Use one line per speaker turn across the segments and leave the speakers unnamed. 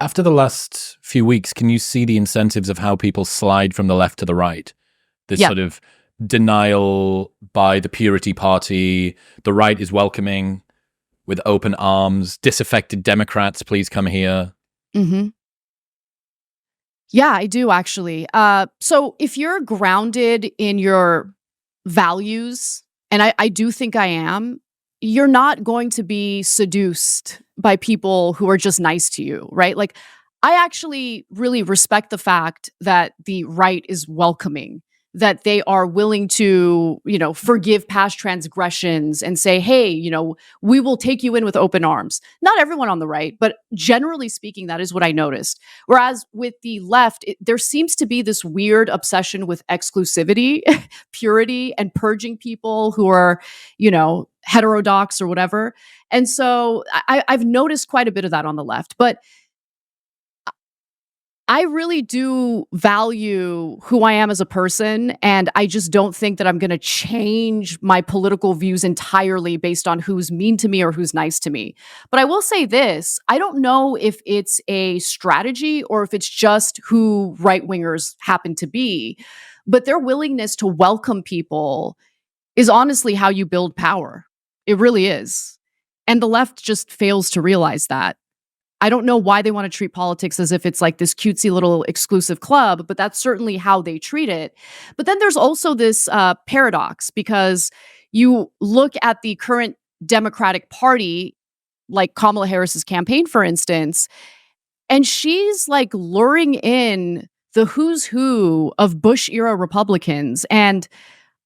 After the last few weeks, can you see the incentives of how people slide from the left to the right? This sort of denial by the Purity Party, the right is welcoming with open arms, disaffected Democrats, please come here.
Mm-hmm. Yeah, I do actually. So if you're grounded in your values, and I do think I am, you're not going to be seduced by people who are just nice to you, right? Like, I actually really respect the fact that the right is welcoming, that they are willing to, forgive past transgressions and say, hey, we will take you in with open arms. Not everyone on the right, but generally speaking, that is what I noticed. Whereas with the left, there seems to be this weird obsession with exclusivity, purity, and purging people who are, heterodox or whatever. And so I've noticed quite a bit of that on the left. But I really do value who I am as a person, and I just don't think that I'm going to change my political views entirely based on who's mean to me or who's nice to me. But I will say this, I don't know if it's a strategy or if it's just who right-wingers happen to be, but their willingness to welcome people is honestly how you build power. It really is. And the left just fails to realize that. I don't know why they want to treat politics as if it's like this cutesy little exclusive club, but that's certainly how they treat it. But then there's also this paradox, because you look at the current Democratic Party, like Kamala Harris's campaign, for instance, and she's like luring in the who's who of Bush-era Republicans. And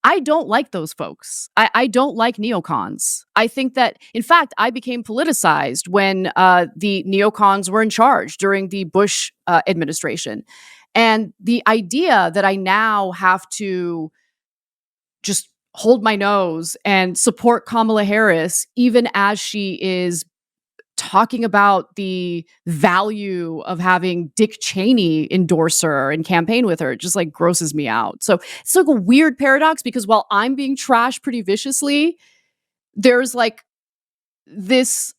I don't like those folks. I don't like neocons. I think that, in fact, I became politicized when the neocons were in charge during the Bush administration. And the idea that I now have to just hold my nose and support Kamala Harris, even as she is talking about the value of having Dick Cheney endorse her and campaign with her, it just like grosses me out. So it's like a weird paradox, because while I'm being trashed pretty viciously, there's like this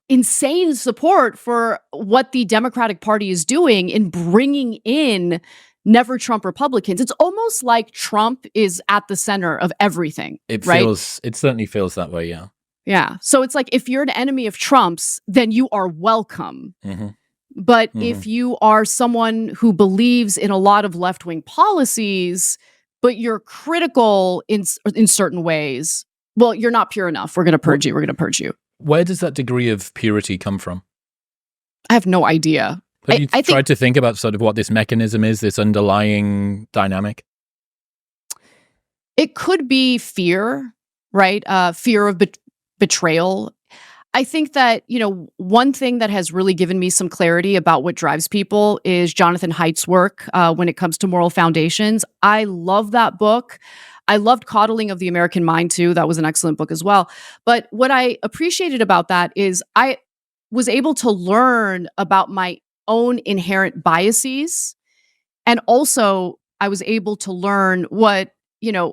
insane support for what the Democratic Party is doing in bringing in never Trump Republicans. It's almost like Trump is at the center of everything.
It certainly feels that way, yeah.
Yeah. So it's like, if you're an enemy of Trump's, then you are welcome.
Mm-hmm.
But if you are someone who believes in a lot of left-wing policies, but you're critical in certain ways, well, you're not pure enough. We're going to purge you. We're going to purge you.
Where does that degree of purity come from?
I have no idea.
Have you tried to think about sort of what this mechanism is, this underlying dynamic?
It could be fear, right? Fear of betrayal. I think that, one thing that has really given me some clarity about what drives people is Jonathan Haidt's work when it comes to moral foundations. I love that book. I loved Coddling of the American Mind too. That was an excellent book as well. But what I appreciated about that is I was able to learn about my own inherent biases. And also I was able to learn what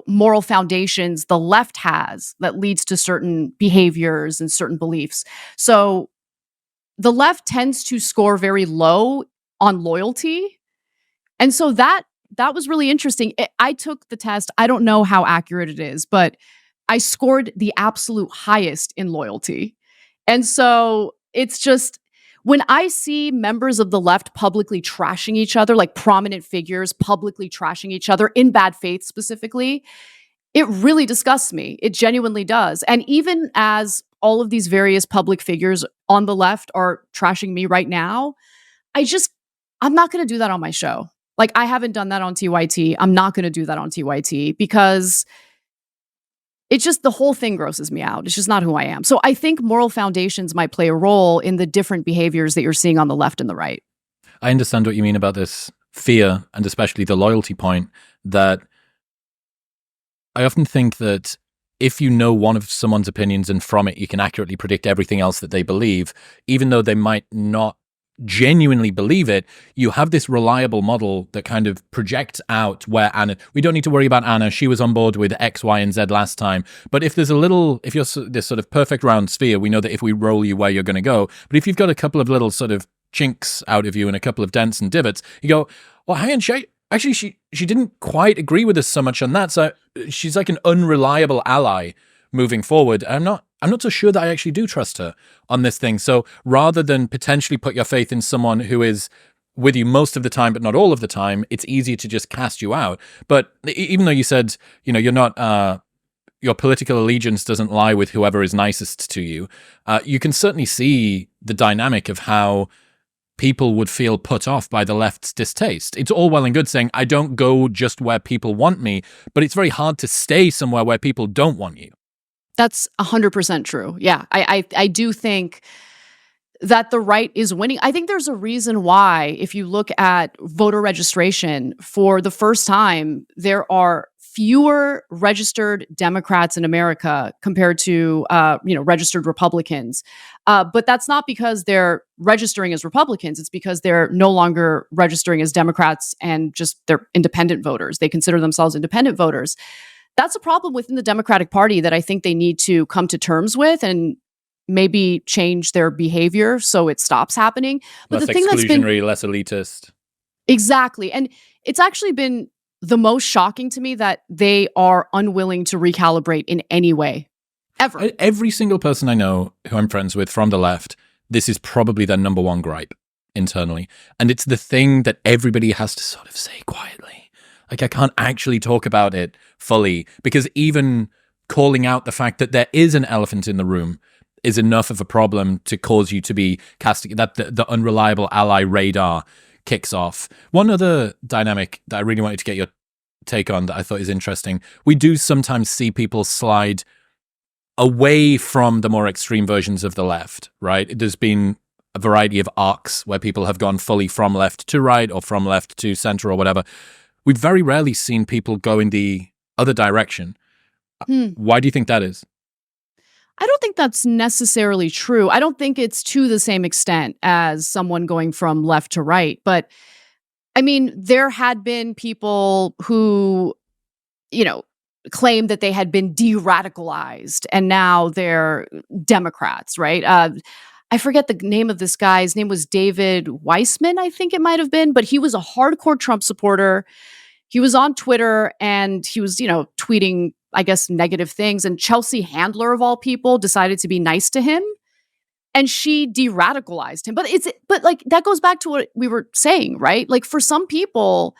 moral foundations the left has that leads to certain behaviors and certain beliefs. So the left tends to score very low on loyalty. And so that was really interesting. I took the test. I don't know how accurate it is, but I scored the absolute highest in loyalty. And so it's just, when I see members of the left publicly trashing each other, like prominent figures publicly trashing each other in bad faith specifically, it really disgusts me. It genuinely does. And even as all of these various public figures on the left are trashing me right now, I'm not going to do that on my show. Like, I haven't done that on TYT. I'm not going to do that on TYT, because it's just, the whole thing grosses me out. It's just not who I am. So I think moral foundations might play a role in the different behaviors that you're seeing on the left and the right.
I understand what you mean about this fear, and especially the loyalty point, that I often think that if you know one of someone's opinions and from it you can accurately predict everything else that they believe, even though they might not genuinely believe it, you have this reliable model that kind of projects out where Ana, we don't need to worry about Ana, she was on board with X, Y, and Z last time. But if you're this sort of perfect round sphere, we know that if we roll you where you're going to go. But if you've got a couple of little sort of chinks out of you and a couple of dents and divots, you go, well, hang on, she didn't quite agree with us so much on that. So she's like an unreliable ally moving forward. I'm not so sure that I actually do trust her on this thing. So rather than potentially put your faith in someone who is with you most of the time, but not all of the time, it's easier to just cast you out. But even though you said, you're not, your political allegiance doesn't lie with whoever is nicest to you, you can certainly see the dynamic of how people would feel put off by the left's distaste. It's all well and good saying, I don't go just where people want me, but it's very hard to stay somewhere where people don't want you.
That's 100% true. Yeah, I do think that the right is winning. I think there's a reason why, if you look at voter registration, for the first time, there are fewer registered Democrats in America compared to registered Republicans. But that's not because they're registering as Republicans. It's because they're no longer registering as Democrats and just they're independent voters. They consider themselves independent voters. That's a problem within the Democratic Party that I think they need to come to terms with and maybe change their behavior so it stops happening. But
less
the thing that's been
less elitist.
Exactly. And it's actually been the most shocking to me that they are unwilling to recalibrate in any way, ever.
Every single person I know who I'm friends with from the left, this is probably their number one gripe internally. And it's the thing that everybody has to sort of say quietly. Like, I can't actually talk about it fully because even calling out the fact that there is an elephant in the room is enough of a problem to cause you to be casting that the unreliable ally radar kicks off. One other dynamic that I really wanted to get your take on that I thought is interesting. We do sometimes see people slide away from the more extreme versions of the left, right? There's been a variety of arcs where people have gone fully from left to right or from left to center or whatever. We've very rarely seen people go in the other direction. Why do you think that is?
I don't think that's necessarily true. I don't think it's to the same extent as someone going from left to right. But I mean, there had been people who, claimed that they had been de-radicalized and now they're Democrats, right? I forget the name of this guy. His name was David Weissman, I think it might have been, but he was a hardcore Trump supporter. He was on Twitter and he was, tweeting, I guess, negative things. And Chelsea Handler, of all people, decided to be nice to him. And she de-radicalized him. But like, that goes back to what we were saying, right? Like, for some people,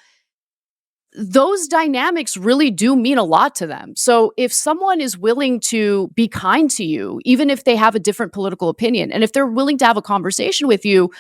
those dynamics really do mean a lot to them. So if someone is willing to be kind to you, even if they have a different political opinion, and if they're willing to have a conversation with you,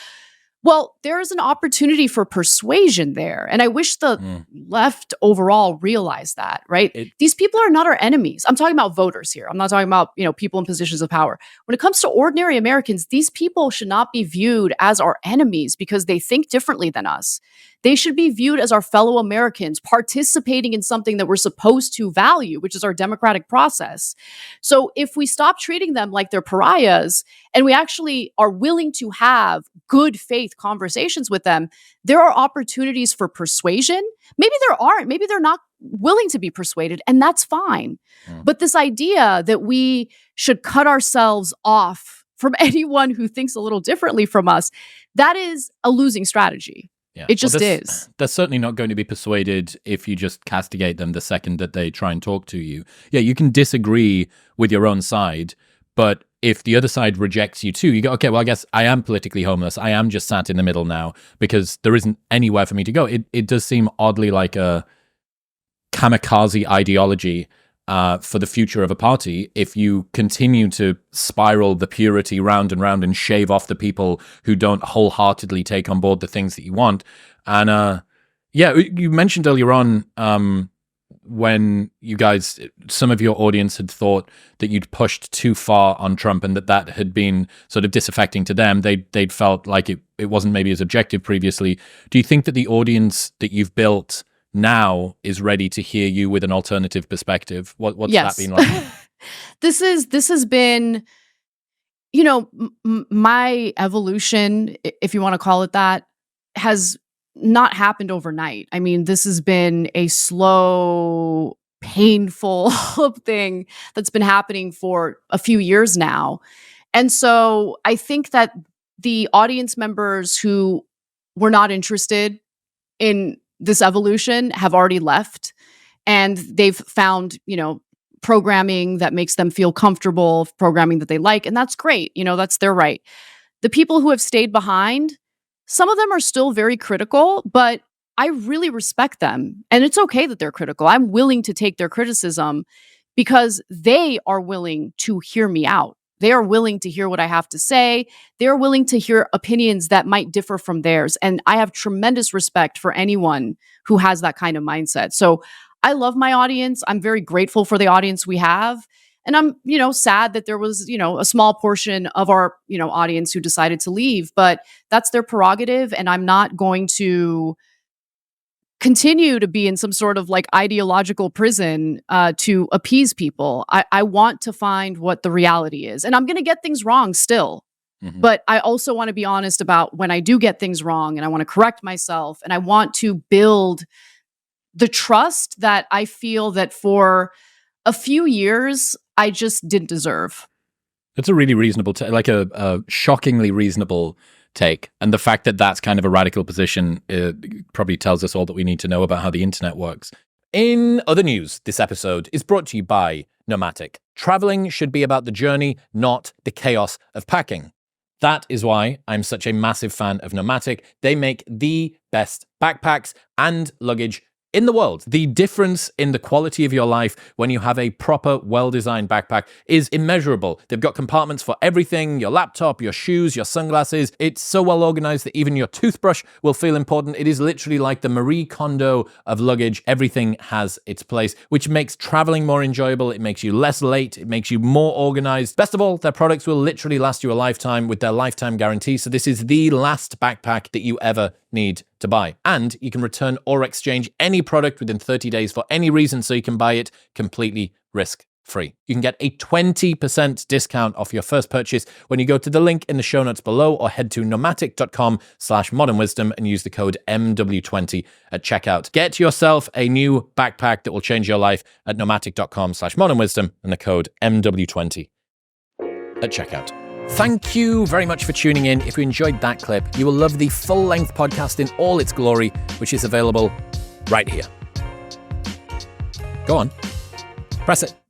well, there is an opportunity for persuasion there. And I wish the left overall realized that, right? These people are not our enemies. I'm talking about voters here. I'm not talking about, people in positions of power. When it comes to ordinary Americans, these people should not be viewed as our enemies because they think differently than us. They should be viewed as our fellow Americans participating in something that we're supposed to value, which is our democratic process. So if we stop treating them like they're pariahs and we actually are willing to have good faith conversations with them, there are opportunities for persuasion. Maybe there aren't. Maybe they're not willing to be persuaded, and that's fine. But this idea that we should cut ourselves off from anyone who thinks a little differently from us, that is a losing strategy. Yeah. It just is.
They're certainly not going to be persuaded if you just castigate them the second that they try and talk to you. Yeah, you can disagree with your own side, but if the other side rejects you too, you go, okay, well, I guess I am politically homeless. I am just sat in the middle now because there isn't anywhere for me to go. It does seem oddly like a kamikaze ideology for the future of a party if you continue to spiral the purity round and round and shave off the people who don't wholeheartedly take on board the things that you want. And you mentioned earlier on when you guys, some of your audience had thought that you'd pushed too far on Trump and that had been sort of disaffecting to them. They'd felt like it wasn't maybe as objective previously. Do you think that the audience that you've built now is ready to hear you with an alternative perspective? What's that been like?
This has been, my evolution, if you want to call it that, has not happened overnight. I mean, this has been a slow, painful thing that's been happening for a few years now. And so I think that the audience members who were not interested in this evolution have already left, and they've found, programming that makes them feel comfortable, programming that they like, and that's great. That's their right. The people who have stayed behind, some of them are still very critical, but I really respect them. And it's okay that they're critical. I'm willing to take their criticism because they are willing to hear me out. They are willing to hear what I have to say. They're willing to hear opinions that might differ from theirs. And I have tremendous respect for anyone who has that kind of mindset. So I love my audience. I'm very grateful for the audience we have. And I'm, sad that there was, a small portion of our, audience who decided to leave, but that's their prerogative. And I'm not going to continue to be in some sort of like ideological prison to appease people. I want to find what the reality is. And I'm going to get things wrong still. Mm-hmm. But I also want to be honest about when I do get things wrong, and I want to correct myself, and I want to build the trust that I feel that for a few years, I just didn't deserve.
It's a really reasonable, a shockingly reasonable take. And the fact that that's kind of a radical position probably tells us all that we need to know about how the internet works. In other news, this episode is brought to you by Nomatic. Traveling should be about the journey, not the chaos of packing. That is why I'm such a massive fan of Nomatic. They make the best backpacks and luggage in the world. The difference in the quality of your life when you have a proper, well-designed backpack is immeasurable. They've got compartments for everything, your laptop, your shoes, your sunglasses. It's so well organized that even your toothbrush will feel important. It is literally like the Marie Kondo of luggage. Everything has its place, which makes traveling more enjoyable. It makes you less late. It makes you more organized. Best of all, their products will literally last you a lifetime with their lifetime guarantee. So this is the last backpack that you ever need to buy. And you can return or exchange any product within 30 days for any reason, so you can buy it completely risk-free. You can get a 20% discount off your first purchase when you go to the link in the show notes below, or head to nomatic.com/modernwisdom and use the code MW20 at checkout. Get yourself a new backpack that will change your life at nomatic.com/modernwisdom and the code MW20 at checkout. Thank you very much for tuning in. If you enjoyed that clip, you will love the full-length podcast in all its glory, which is available right here. Go on. Press it.